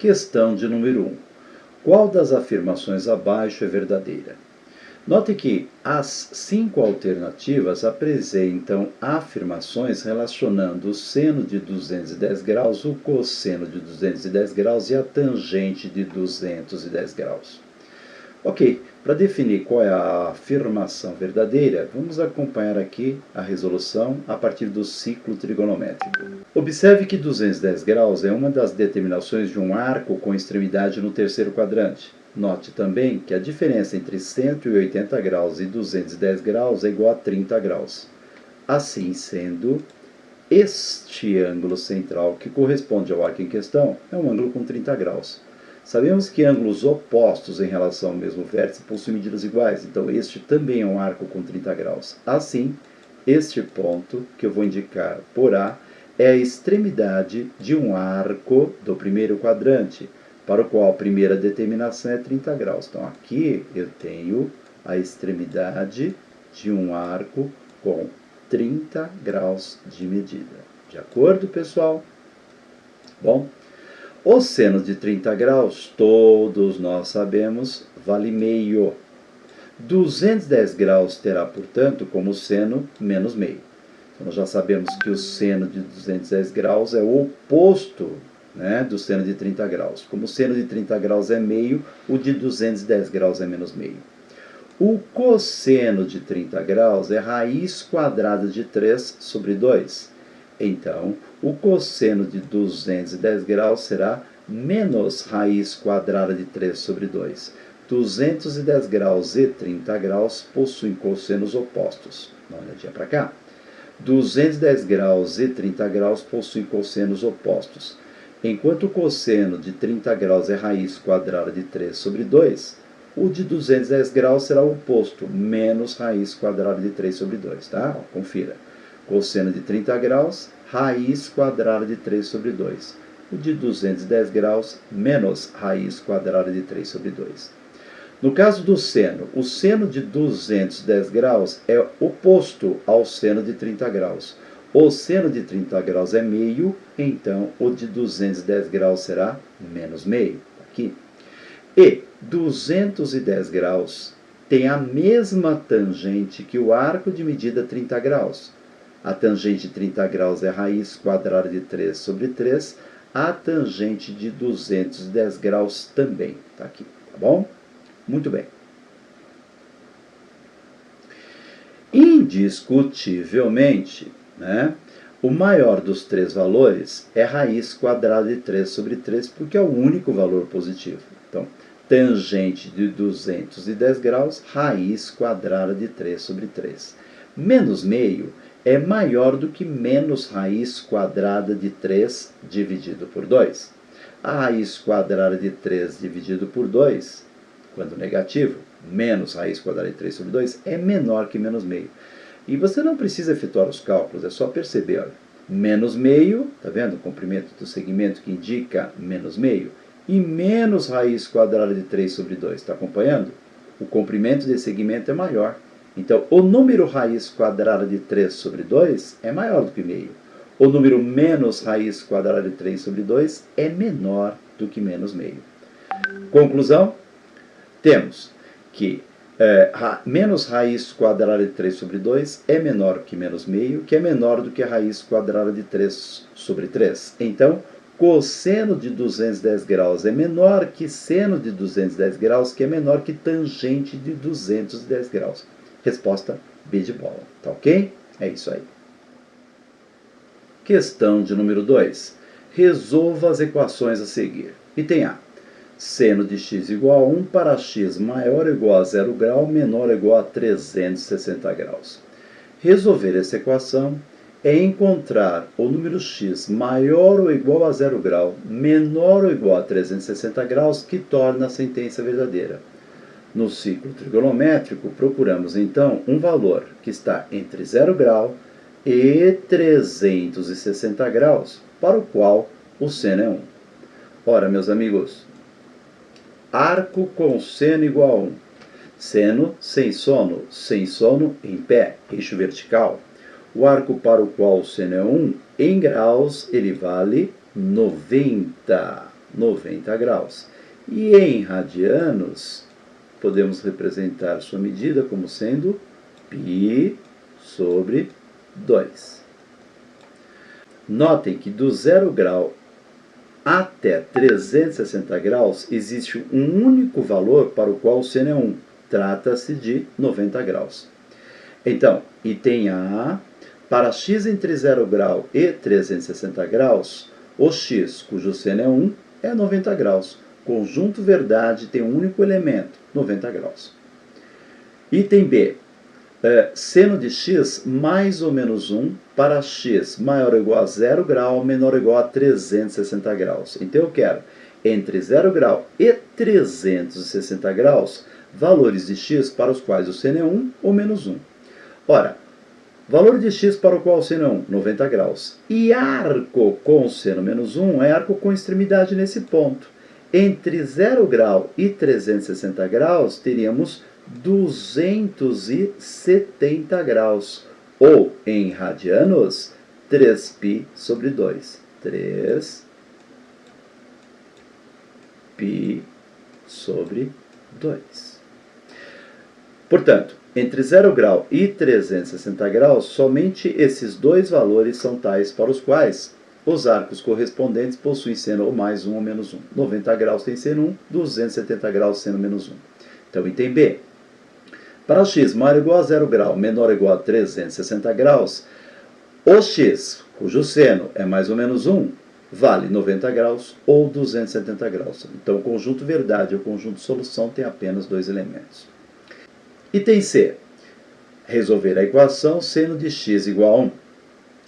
Questão de número 1. Qual das afirmações abaixo é verdadeira? Note que as 5 alternativas apresentam afirmações relacionando o seno de 210 graus, o cosseno de 210 graus e a tangente de 210 graus. Ok, para definir qual é a afirmação verdadeira, vamos acompanhar aqui a resolução a partir do ciclo trigonométrico. Observe que 210 graus é uma das determinações de um arco com extremidade no terceiro quadrante. Note também que a diferença entre 180 graus e 210 graus é igual a 30 graus. Assim sendo, este ângulo central, que corresponde ao arco em questão, é um ângulo com 30 graus. Sabemos que ângulos opostos em relação ao mesmo vértice possuem medidas iguais, então este também é um arco com 30 graus. Assim, este ponto, que eu vou indicar por A, é a extremidade de um arco do primeiro quadrante, para o qual a primeira determinação é 30 graus. Então, aqui eu tenho a extremidade de um arco com 30 graus de medida. De acordo, pessoal? Bom, o seno de 30 graus, todos nós sabemos, vale meio. 210 graus terá, portanto, como seno menos meio. Então, nós já sabemos que o seno de 210 graus é o oposto, né, do seno de 30 graus. Como o seno de 30 graus é meio, o de 210 graus é menos meio. O cosseno de 30 graus é raiz quadrada de 3 sobre 2. Então, o cosseno de 210 graus será menos raiz quadrada de 3 sobre 2. 210 graus e 30 graus possuem cossenos opostos. Dá uma olhadinha para cá. 210 graus e 30 graus possuem cossenos opostos. Enquanto o cosseno de 30 graus é raiz quadrada de 3 sobre 2, o de 210 graus será o oposto, menos raiz quadrada de 3 sobre 2. Tá? Confira. Cosseno de 30 graus, raiz quadrada de 3 sobre 2. O de 210 graus, menos raiz quadrada de 3 sobre 2. No caso do seno, o seno de 210 graus é oposto ao seno de 30 graus. O seno de 30 graus é meio, então o de 210 graus será menos meio. Aqui. E 210 graus tem a mesma tangente que o arco de medida 30 graus. A tangente de 30 graus é raiz quadrada de 3 sobre 3. A tangente de 210 graus também. Está aqui, tá bom? Muito bem. Indiscutivelmente, né, o maior dos três valores é raiz quadrada de 3 sobre 3, porque é o único valor positivo. Então, tangente de 210 graus, raiz quadrada de 3 sobre 3. Menos meio é maior do que menos raiz quadrada de 3 dividido por 2. A raiz quadrada de 3 dividido por 2, quando negativo, menos raiz quadrada de 3 sobre 2, é menor que menos meio. E você não precisa efetuar os cálculos, é só perceber. Olha, menos meio, está vendo o comprimento do segmento que indica menos meio? E menos raiz quadrada de 3 sobre 2, está acompanhando? O comprimento desse segmento é maior. Então, o número raiz quadrada de 3 sobre 2 é maior do que meio. O número menos raiz quadrada de 3 sobre 2 é menor do que menos meio. Conclusão? Temos que menos raiz quadrada de 3 sobre 2 é menor que menos meio, que é menor do que a raiz quadrada de 3 sobre 3. Então, cosseno de 210 graus é menor que seno de 210 graus, que é menor que tangente de 210 graus. Resposta B de bola. Tá ok? É isso aí. Questão de número 2. Resolva as equações a seguir. Item A. Seno de x igual a 1 para x maior ou igual a 0 grau, menor ou igual a 360 graus. Resolver essa equação é encontrar o número x maior ou igual a 0 grau, menor ou igual a 360 graus, que torna a sentença verdadeira. No ciclo trigonométrico, procuramos então um valor que está entre 0 grau e 360 graus, para o qual o seno é 1. Ora, meus amigos, arco com seno igual a 1. Seno sem sono em pé, eixo vertical. O arco para o qual o seno é 1, em graus, ele vale 90. 90 graus. E em radianos, podemos representar sua medida como sendo π sobre 2. Notem que do 0 grau até 360 graus existe um único valor para o qual o seno é 1. Trata-se de 90 graus. Então, item A, para x entre 0 grau e 360 graus, o x, cujo seno é 1, é 90 graus. Conjunto verdade tem um único elemento, 90 graus. Item B, seno de x mais ou menos 1 para x maior ou igual a 0 grau, menor ou igual a 360 graus. Então eu quero, entre 0 grau e 360 graus, valores de x para os quais o seno é 1 ou menos 1. Ora, valor de x para o qual o seno é 1, 90 graus. E arco com seno menos 1 é arco com extremidade nesse ponto. Entre 0 grau e 360 graus, teríamos 270 graus. Ou, em radianos, 3π sobre 2. 3π sobre 2. Portanto, entre 0 grau e 360 graus, somente esses dois valores são tais para os quais os arcos correspondentes possuem seno ou mais 1 ou menos 1. 90 graus tem seno 1, 270 graus seno menos 1. Então, item B. Para o x maior ou igual a 0 grau, menor ou igual a 360 graus, o x, cujo seno é mais ou menos 1, vale 90 graus ou 270 graus. Então, o conjunto verdade e o conjunto solução tem apenas dois elementos. Item C. Resolver a equação seno de x igual a 1.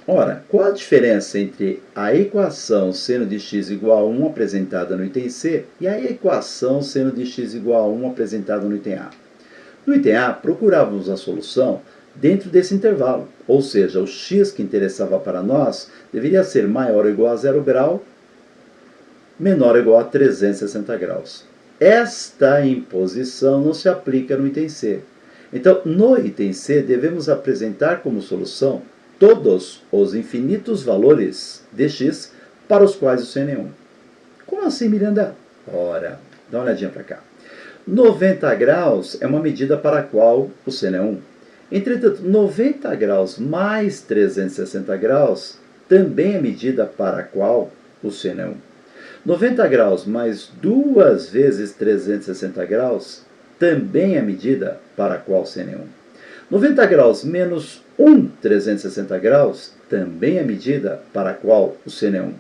Ora, qual a diferença entre a equação seno de x igual a 1 apresentada no item C e a equação seno de x igual a 1 apresentada no item A? No item A, procurávamos a solução dentro desse intervalo, ou seja, o x que interessava para nós deveria ser maior ou igual a 0 grau, menor ou igual a 360 graus. Esta imposição não se aplica no item C. Então, no item C, devemos apresentar como solução todos os infinitos valores de x para os quais o seno é 1. Como assim, Miranda? Ora, dá uma olhadinha para cá. 90 graus é uma medida para a qual o seno é 1. Entretanto, 90 graus mais 360 graus também é medida para a qual o seno é 1. 90 graus mais 2 vezes 360 graus também é medida para a qual o seno é 1. 90 graus menos 1 360 graus também é medida para a qual o seno é 1.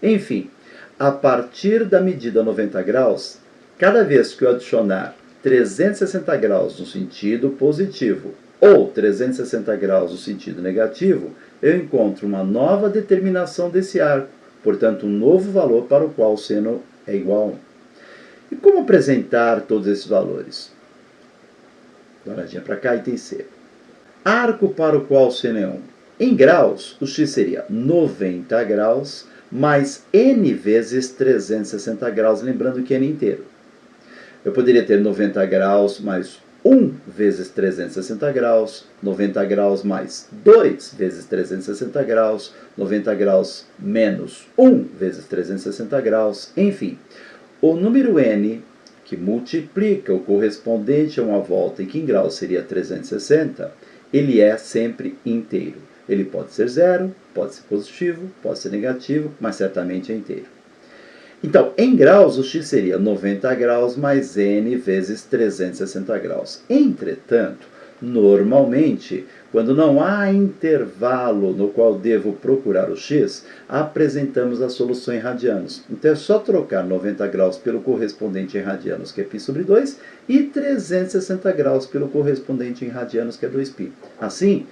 Enfim, a partir da medida 90 graus, cada vez que eu adicionar 360 graus no sentido positivo ou 360 graus no sentido negativo, eu encontro uma nova determinação desse arco, portanto, um novo valor para o qual o seno é igual a 1. E como apresentar todos esses valores? Dá uma olhadinha para cá, item C. Arco para o qual o seno é 1. Em graus, o x seria 90 graus mais n vezes 360 graus, lembrando que n é inteiro. Eu poderia ter 90 graus mais 1 vezes 360 graus, 90 graus mais 2 vezes 360 graus, 90 graus menos 1 vezes 360 graus, enfim. O número n, que multiplica o correspondente a uma volta e que em graus seria 360, ele é sempre inteiro. Ele pode ser zero, pode ser positivo, pode ser negativo, mas certamente é inteiro. Então, em graus, o x seria 90 graus mais n vezes 360 graus. Entretanto, normalmente, quando não há intervalo no qual devo procurar o x, apresentamos a solução em radianos. Então, é só trocar 90 graus pelo correspondente em radianos, que é π sobre 2, e 360 graus pelo correspondente em radianos, que é 2π. Assim,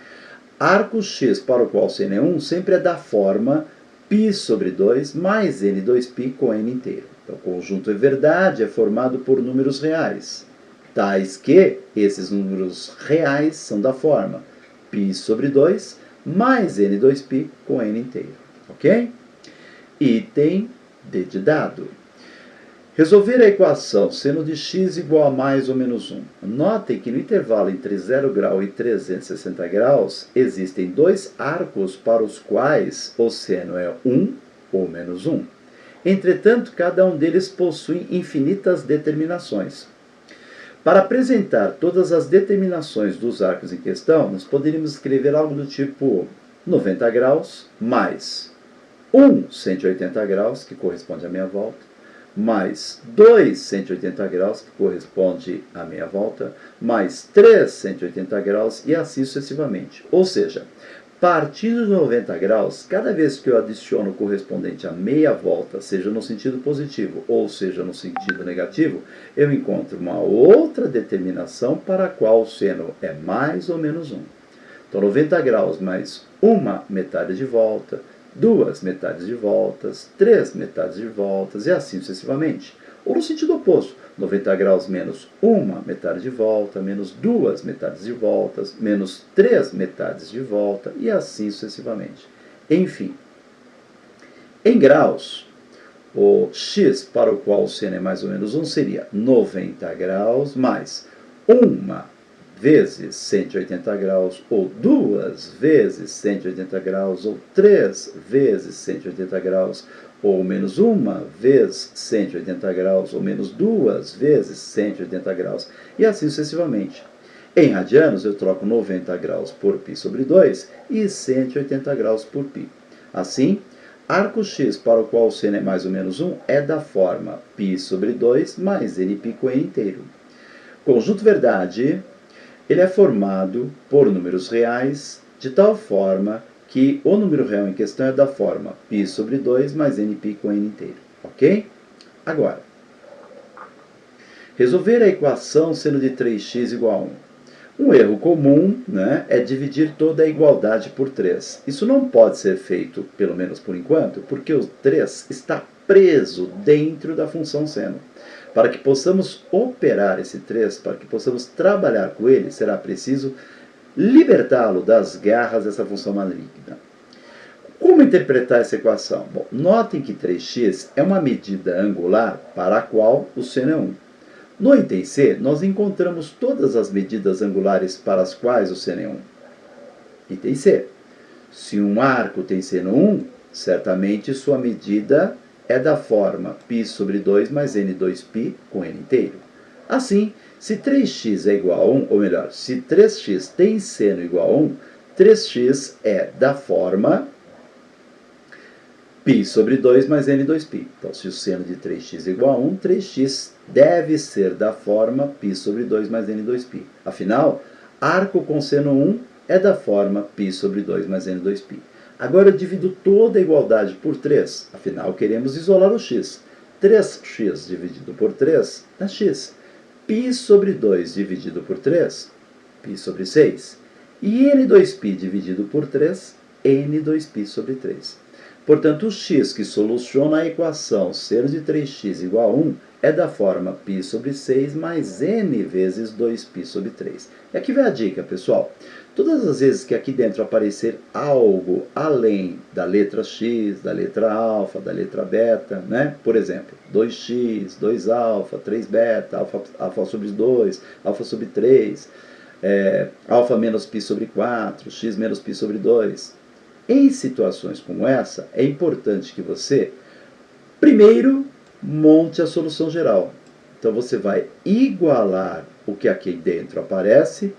arco x para o qual o seno é 1 sempre é da forma π sobre 2 mais n2π com n inteiro. Então, o conjunto é verdade, é formado por números reais, tais que esses números reais são da forma π sobre 2 mais n2π com n inteiro. Ok? Item D de dado. Resolver a equação seno de x igual a mais ou menos 1. Notem que no intervalo entre 0 grau e 360 graus, existem dois arcos para os quais o seno é 1 ou menos 1. Entretanto, cada um deles possui infinitas determinações. Para apresentar todas as determinações dos arcos em questão, nós poderíamos escrever algo do tipo 90 graus mais 180 graus, que corresponde à meia volta, mais 180 graus, que corresponde à meia volta, mais 180 graus e assim sucessivamente. Ou seja, partindo de 90 graus, cada vez que eu adiciono o correspondente a meia volta, seja no sentido positivo ou seja no sentido negativo, eu encontro uma outra determinação para a qual o seno é mais ou menos 1. Então, 90 graus mais uma metade de volta, 2 metades de voltas, 3 metades de voltas e assim sucessivamente. Ou no sentido oposto, 90 graus menos uma metade de volta, menos 2 metades de voltas, menos 3 metades de volta e assim sucessivamente. Enfim, em graus, o x para o qual o seno é mais ou menos 1 seria 90 graus mais uma vezes 180 graus, ou 2 vezes 180 graus, ou 3 vezes 180 graus, ou menos 1 vezes 180 graus, ou menos 2 vezes 180 graus, e assim sucessivamente. Em radianos, eu troco 90 graus por π sobre 2 e 180 graus por π. Assim, arco x para o qual o seno é mais ou menos 1 é da forma π sobre 2 mais nπ com n inteiro. Conjunto verdade, ele é formado por números reais, de tal forma que o número real em questão é da forma π sobre 2 mais nπ com n inteiro. Ok? Agora, resolver a equação seno de 3x igual a 1. Um erro comum, né, é dividir toda a igualdade por 3. Isso não pode ser feito, pelo menos por enquanto, porque o 3 está preso dentro da função seno. Para que possamos operar esse 3, para que possamos trabalhar com ele, será preciso libertá-lo das garras dessa função maligna. Como interpretar essa equação? Bom, notem que 3x é uma medida angular para a qual o seno é 1. No item C, nós encontramos todas as medidas angulares para as quais o seno é 1. Item C. Se um arco tem seno 1, certamente sua medida é da forma π sobre 2 mais n2π com n inteiro. Assim, se 3x é igual a 1, ou melhor, se 3x tem seno igual a 1, 3x é da forma π sobre 2 mais n2π. Então, se o seno de 3x é igual a 1, 3x deve ser da forma π sobre 2 mais n2π. Afinal, arco com seno 1 é da forma π sobre 2 mais n2π. Agora eu divido toda a igualdade por 3, afinal queremos isolar o x. 3x dividido por 3 dá x. π sobre 2 dividido por 3, π sobre 6. E n2π dividido por 3, n2π sobre 3. Portanto, o x que soluciona a equação seno de 3x igual a 1 é da forma π sobre 6 mais n vezes 2π sobre 3. E aqui vem a dica, pessoal. Todas as vezes que aqui dentro aparecer algo além da letra x, da letra alfa, da letra beta, né? Por exemplo, 2x, 2α, 3β, alfa sobre 2, alfa sobre 3, alfa menos π sobre 4, x menos π sobre 2. Em situações como essa, é importante que você, primeiro, monte a solução geral. Então, você vai igualar o que aqui dentro aparece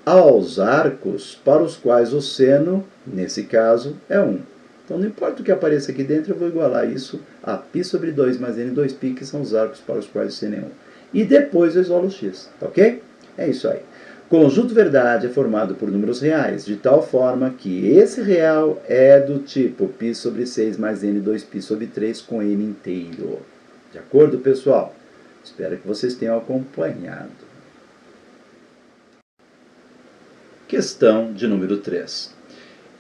aos arcos para os quais o seno, nesse caso, é 1. Então, não importa o que apareça aqui dentro, eu vou igualar isso a π sobre 2 mais n2π, que são os arcos para os quais o seno é 1. E depois eu isolo o x, tá ok? É isso aí. Conjunto verdade é formado por números reais, de tal forma que esse real é do tipo π sobre 6 mais n2π sobre 3 com n inteiro. De acordo, pessoal? Espero que vocês tenham acompanhado. Questão de número 3.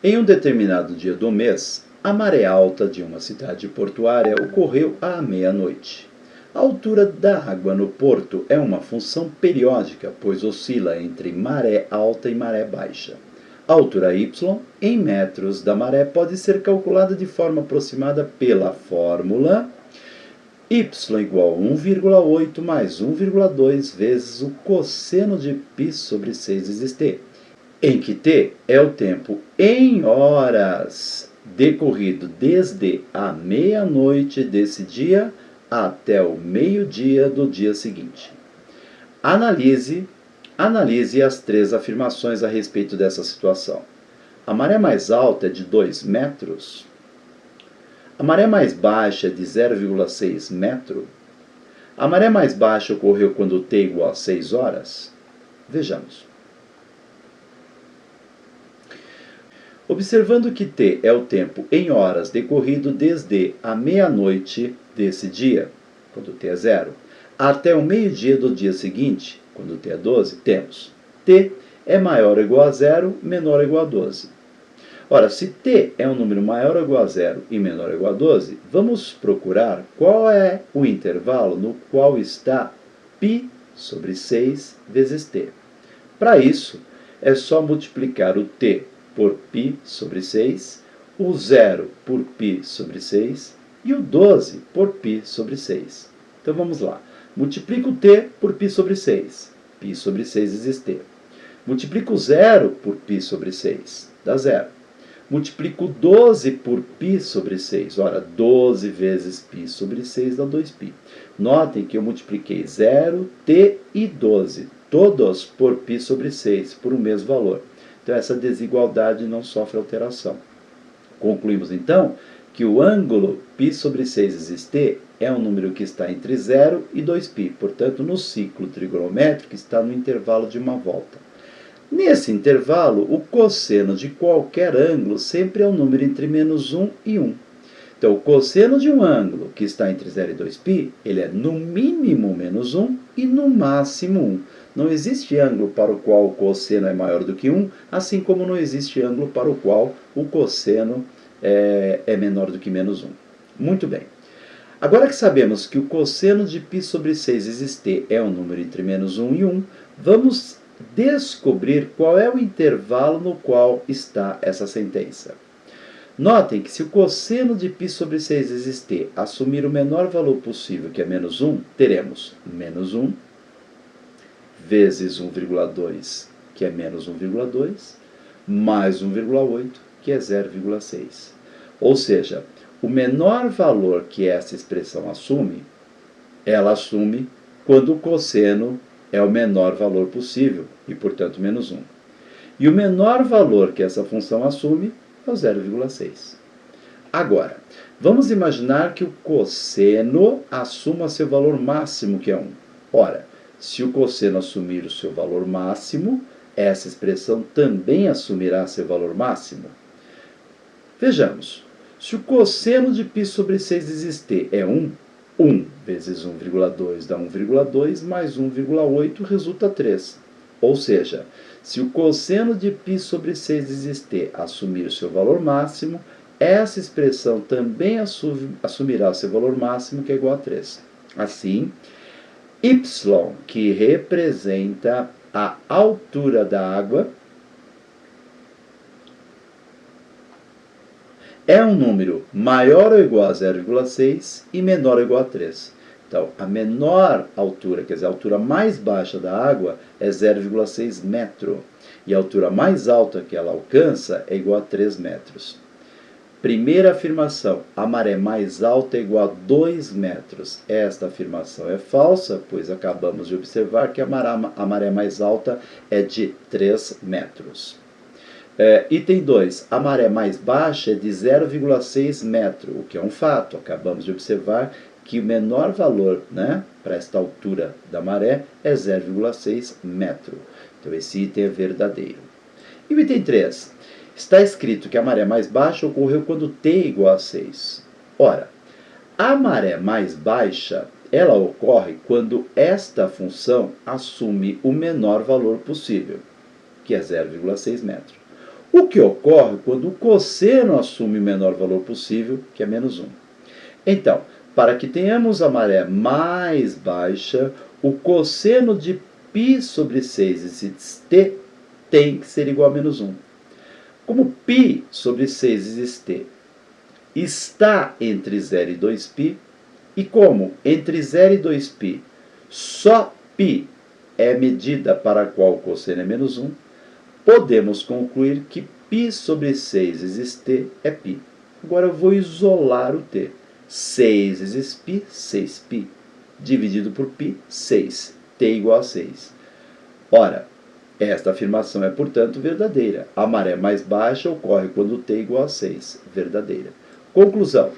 Em um determinado dia do mês, a maré alta de uma cidade portuária ocorreu à meia-noite. A altura da água no porto é uma função periódica, pois oscila entre maré alta e maré baixa. A altura y, em metros da maré, pode ser calculada de forma aproximada pela fórmula y igual a 1,8 mais 1,2 vezes o cosseno de π sobre 6 vezes t, em que t é o tempo em horas decorrido desde a meia-noite desse dia até o meio-dia do dia seguinte. Analise as 3 afirmações a respeito dessa situação. A maré mais alta é de 2 metros. A maré mais baixa é de 0,6 metro. A maré mais baixa ocorreu quando t igual a 6 horas. Vejamos. Observando que t é o tempo em horas decorrido desde a meia-noite desse dia, quando t é 0, até o meio-dia do dia seguinte, quando t é 12, temos t é maior ou igual a 0, menor ou igual a 12. Ora, se t é um número maior ou igual a 0 e menor ou igual a 12, vamos procurar qual é o intervalo no qual está π sobre 6 vezes t. Para isso, é só multiplicar o t por π sobre 6, o 0 por π sobre 6 e o 12 por π sobre 6. Então vamos lá. Multiplico o t por π sobre 6. π sobre 6 vezes t. Multiplico o 0 por π sobre 6. Dá 0. Multiplico 12 por π sobre 6. Ora, 12 vezes π sobre 6 dá 2π. Notem que eu multipliquei 0, t e 12, todos por π sobre 6, por um mesmo valor. Então, essa desigualdade não sofre alteração. Concluímos, então, que o ângulo π sobre 6 vezes t é um número que está entre 0 e 2π. Portanto, no ciclo trigonométrico, está no intervalo de uma volta. Nesse intervalo, o cosseno de qualquer ângulo sempre é um número entre menos 1 e 1. Então, o cosseno de um ângulo que está entre 0 e 2π, ele é no mínimo menos 1 e no máximo 1. Não existe ângulo para o qual o cosseno é maior do que 1, assim como não existe ângulo para o qual o cosseno é menor do que menos 1. Muito bem. Agora que sabemos que o cosseno de π sobre 6 vezes t é um número entre menos 1 e 1, vamos descobrir qual é o intervalo no qual está essa sentença. Notem que se o cosseno de π sobre 6 vezes t assumir o menor valor possível, que é menos 1, teremos menos 1 vezes 1,2, que é menos 1,2, mais 1,8, que é 0,6. Ou seja, o menor valor que essa expressão assume, ela assume quando o cosseno é o menor valor possível, e, portanto, menos 1. E o menor valor que essa função assume é o 0,6. Agora, vamos imaginar que o cosseno assuma seu valor máximo, que é 1. Ora, se o cosseno assumir o seu valor máximo, essa expressão também assumirá seu valor máximo. Vejamos, se o cosseno de π sobre 6 vezes t é 1, 1 vezes 1,2 dá 1,2, mais 1,8 resulta 3. Ou seja, se o cosseno de π sobre 6 vezes t assumir o seu valor máximo, essa expressão também assumirá seu valor máximo, que é igual a 3. Assim, y, que representa a altura da água, é um número maior ou igual a 0,6 e menor ou igual a 3. Então, a menor altura, quer dizer, a altura mais baixa da água é 0,6 metro. E a altura mais alta que ela alcança é igual a 3 metros. Primeira afirmação, a maré mais alta é igual a 2 metros. Esta afirmação é falsa, pois acabamos de observar que a maré mais alta é de 3 metros. Item 2. A maré mais baixa é de 0,6 metro, o que é um fato. Acabamos de observar que o menor valor, para esta altura da maré é 0,6 metro. Então, esse item é verdadeiro. E o item 3. Está escrito que a maré mais baixa ocorreu quando t é igual a 6. Ora, a maré mais baixa, ela ocorre quando esta função assume o menor valor possível, que é 0,6 metro. O que ocorre quando o cosseno assume o menor valor possível, que é menos 1. Então, para que tenhamos a maré mais baixa, o cosseno de π sobre 6 vezes t tem que ser igual a menos 1. Como π sobre 6 vezes t está entre 0 e 2π, e como entre 0 e 2π só π é medida para a qual o cosseno é menos 1, podemos concluir que π sobre 6 vezes t é π. Agora eu vou isolar o t. 6 vezes π, 6π. Dividido por π, 6. t igual a 6. Ora, esta afirmação é, portanto, verdadeira. A maré mais baixa ocorre quando t é igual a 6. Verdadeira. Conclusão.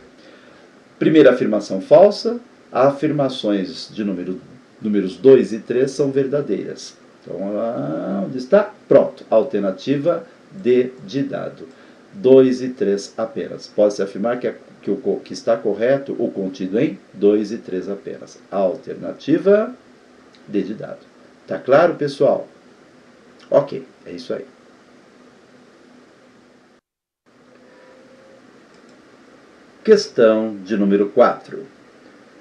Primeira afirmação falsa. Afirmações de números 2 e 3 são verdadeiras. Então, onde está? Pronto. Alternativa D de dado. 2 e 3 apenas. Pode-se afirmar que está correto o contido em 2 e 3 apenas. Alternativa D de dado. Tá claro, pessoal? Ok, é isso aí. Questão de número 4.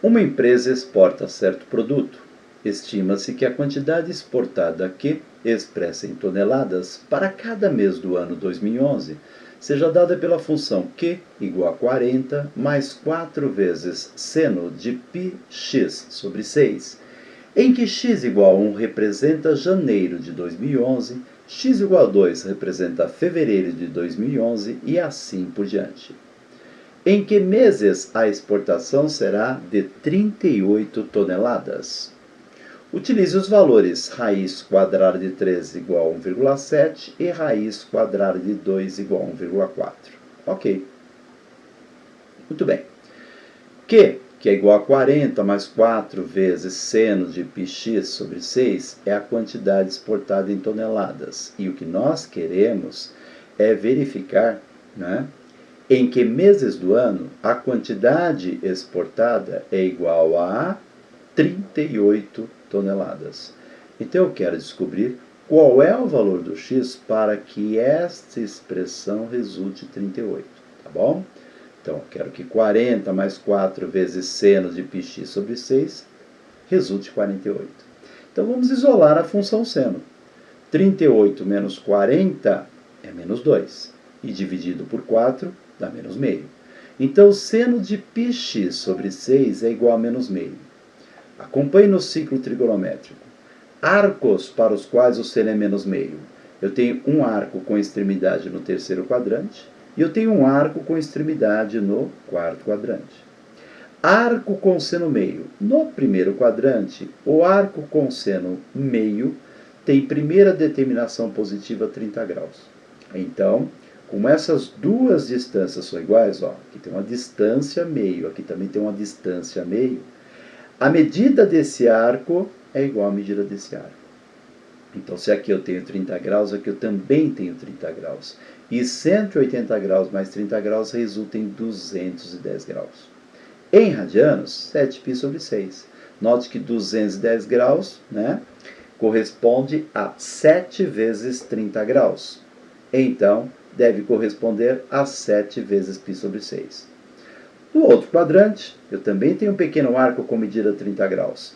Uma empresa exporta certo produto. Estima-se que a quantidade exportada aqui, expressa em toneladas, para cada mês do ano 2011, seja dada pela função Q igual a 40 mais 4 vezes seno de πx sobre 6, em que x igual a 1 representa janeiro de 2011, x igual a 2 representa fevereiro de 2011 e assim por diante. Em que meses a exportação será de 38 toneladas? Utilize os valores raiz quadrada de 3 igual a 1,7 e raiz quadrada de 2 igual a 1,4. Ok. Muito bem. Q, que é igual a 40 mais 4 vezes seno de πx sobre 6, é a quantidade exportada em toneladas. E o que nós queremos é verificar, né, em que meses do ano a quantidade exportada é igual a 38 toneladas. Então eu quero descobrir qual é o valor do x para que esta expressão resulte 38, tá bom? Então eu quero que 40 mais 4 vezes seno de πx sobre 6 resulte 48. Então vamos isolar a função seno. 38 menos 40 é menos 2. E dividido por 4 dá menos meio. Então, seno de πx sobre 6 é igual a menos meio. Acompanhe no ciclo trigonométrico. Arcos para os quais o seno é menos meio. Eu tenho um arco com extremidade no terceiro quadrante e eu tenho um arco com extremidade no quarto quadrante. Arco com seno meio. No primeiro quadrante, o arco com seno meio tem primeira determinação positiva 30 graus. Então, como essas duas distâncias são iguais, aqui tem uma distância meio, aqui também tem uma distância meio, a medida desse arco é igual à medida desse arco. Então, se aqui eu tenho 30 graus, aqui eu também tenho 30 graus. E 180 graus mais 30 graus resulta em 210 graus. Em radianos, 7π sobre 6. Note que 210 graus, né, corresponde a 7 vezes 30 graus. Então, deve corresponder a 7 vezes π sobre 6. No outro quadrante, eu também tenho um pequeno arco com medida 30 graus.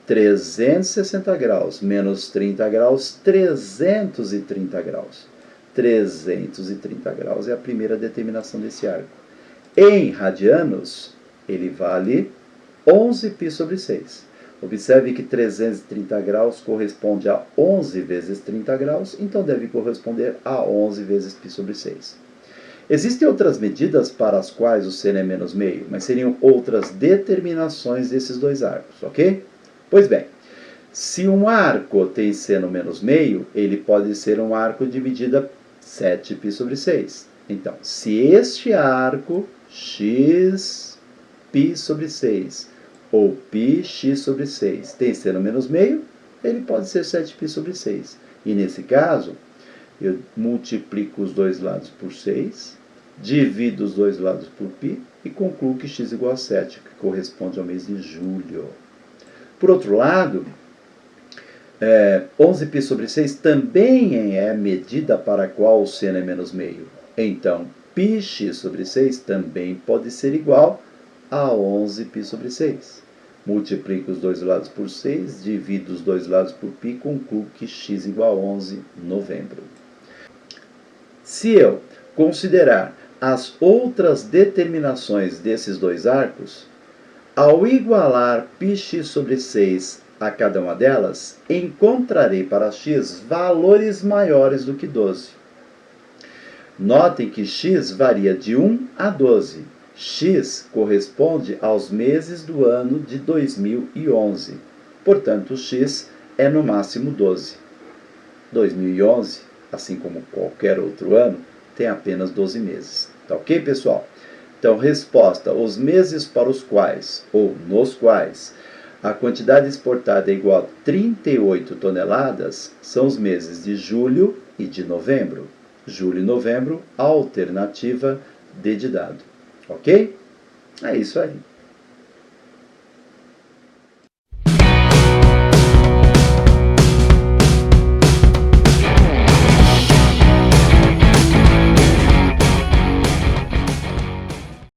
360 graus menos 30 graus, 330 graus. 330 graus é a primeira determinação desse arco. Em radianos, ele vale 11π sobre 6. Observe que 330 graus corresponde a 11 vezes 30 graus, então deve corresponder a 11 vezes π sobre 6. Existem outras medidas para as quais o seno é menos meio, mas seriam outras determinações desses dois arcos, ok? Pois bem, se um arco tem seno menos meio, ele pode ser um arco de medida 7π sobre 6. Então, se este arco, x π sobre 6, ou πx sobre 6, tem seno menos meio, ele pode ser 7π sobre 6. E nesse caso, eu multiplico os dois lados por 6, divido os dois lados por π e concluo que x igual a 7, que corresponde ao mês de julho. Por outro lado, 11π sobre 6 também é a medida para a qual o seno é menos meio. Então, πx sobre 6 também pode ser igual a 11π sobre 6. Multiplico os dois lados por 6, divido os dois lados por π e concluo que x igual a 11 novembro. Se eu considerar as outras determinações desses dois arcos, ao igualar πx sobre 6 a cada uma delas, encontrarei para x valores maiores do que 12. Notem que x varia de 1 a 12. X corresponde aos meses do ano de 2011. Portanto, x é no máximo 12. 2011, assim como qualquer outro ano, tem apenas 12 meses. Tá ok, pessoal? Então, resposta: os meses para os quais, ou nos quais, a quantidade exportada é igual a 38 toneladas são os meses de julho e de novembro. Julho e novembro, alternativa D de dado. Ok? É isso aí.